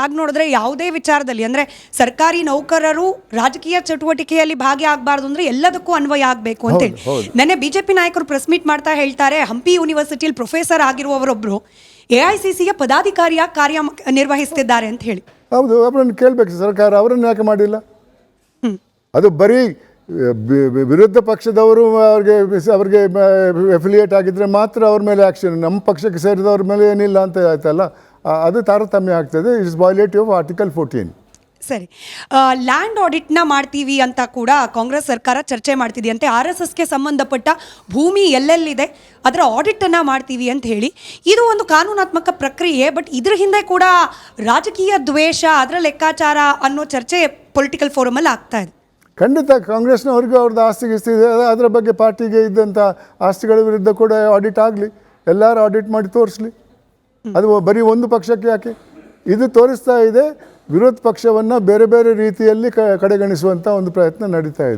ಹಾಗೆ ನೋಡಿದ್ರೆ ಯಾವುದೇ ವಿಚಾರದಲ್ಲಿ ಅಂದರೆ ಸರ್ಕಾರಿ ನೌಕರರು ರಾಜಕೀಯ ಚಟುವಟಿಕೆಯಲ್ಲಿ ಭಾಗಿಯಾಗಬಾರ್ದು ಅಂದರೆ ಎಲ್ಲದಕ್ಕೂ ಅನ್ವಯ ಆಗಬೇಕು ಅಂತೇಳಿ ನೆನ್ನೆ ಬಿಜೆಪಿ ನಾಯಕರು ಪ್ರೆಸ್ ಮೀಟ್ ಮಾಡ್ತಾ ಹೇಳ್ತಾರೆ, ಹಂಪಿ ಯೂನಿವರ್ಸಿಟಿಯಲ್ಲಿ ಪ್ರೊಫೆಸರ್ ಆಗಿರುವವರೊಬ್ಬರು AICCಯ ಪದಾಧಿಕಾರಿಯಾಗಿ ಕಾರ್ಯ ನಿರ್ವಹಿಸ್ತಿದ್ದಾರೆ ಅಂತ ಹೇಳಿ. ಹೌದು, ಅವರನ್ನು ಕೇಳಬೇಕು ಸರ್ಕಾರ, ಅವರನ್ನು ಯಾಕೆ ಮಾಡಿಲ್ಲ? ಅದು ಬರೀ ವಿರುದ್ಧ ಪಕ್ಷದವರು ಅವ್ರಿಗೆ ಎಫಿಲಿಯೇಟ್ ಆಗಿದ್ದರೆ ಮಾತ್ರ ಅವ್ರ ಮೇಲೆ ಆ್ಯಕ್ಷನ್, ನಮ್ಮ ಪಕ್ಷಕ್ಕೆ ಸೇರಿದವ್ರ ಮೇಲೆ ಏನಿಲ್ಲ ಅಂತ ಆಯ್ತಲ್ಲ, ಅದು ತಾರತಮ್ಯ ಆಗ್ತದೆ. It's violative of article 14. ಸರಿ, ಲ್ಯಾಂಡ್ ಆಡಿಟ್ನ ಮಾಡ್ತೀವಿ ಅಂತ ಕೂಡ ಕಾಂಗ್ರೆಸ್ ಸರ್ಕಾರ ಚರ್ಚೆ ಮಾಡ್ತಿದೆಯಂತೆ. RSSಗೆ ಸಂಬಂಧಪಟ್ಟ ಭೂಮಿ ಎಲ್ಲೆಲ್ಲಿದೆ ಅದರ ಆಡಿಟನ್ನು ಮಾಡ್ತೀವಿ ಅಂತ ಹೇಳಿ. ಇದು ಒಂದು ಕಾನೂನಾತ್ಮಕ ಪ್ರಕ್ರಿಯೆ, ಬಟ್ ಇದ್ರ ಹಿಂದೆ ಕೂಡ ರಾಜಕೀಯ ದ್ವೇಷ, ಅದರ ಲೆಕ್ಕಾಚಾರ ಅನ್ನೋ ಚರ್ಚೆ ಪೊಲಿಟಿಕಲ್ ಫೋರಮಲ್ಲಿ ಆಗ್ತಾ ಇದೆ. ಖಂಡಿತ ಕಾಂಗ್ರೆಸ್ನವ್ರಿಗೂ ಅವ್ರದ್ದು ಆಸ್ತಿ ಇದೆ, ಅದರ ಬಗ್ಗೆ ಪಾರ್ಟಿಗೆ ಇದ್ದಂಥ ಆಸ್ತಿಗಳ ವಿರುದ್ಧ ಕೂಡ ಆಡಿಟ್ ಆಗಲಿ, ಎಲ್ಲರೂ ಆಡಿಟ್ ಮಾಡಿ ತೋರಿಸಲಿ. ಅದು ಬರೀ ಒಂದು ಪಕ್ಷಕ್ಕೆ ಯಾಕೆ? ಇದು ತೋರಿಸ್ತಾ ಇದೆ ವಿರೋಧ ಪಕ್ಷವನ್ನು ಬೇರೆ ಬೇರೆ ರೀತಿಯಲ್ಲಿ ಕಡೆಗಣಿಸುವಂಥ ಒಂದು ಪ್ರಯತ್ನ ನಡೀತಾ ಇದೆ.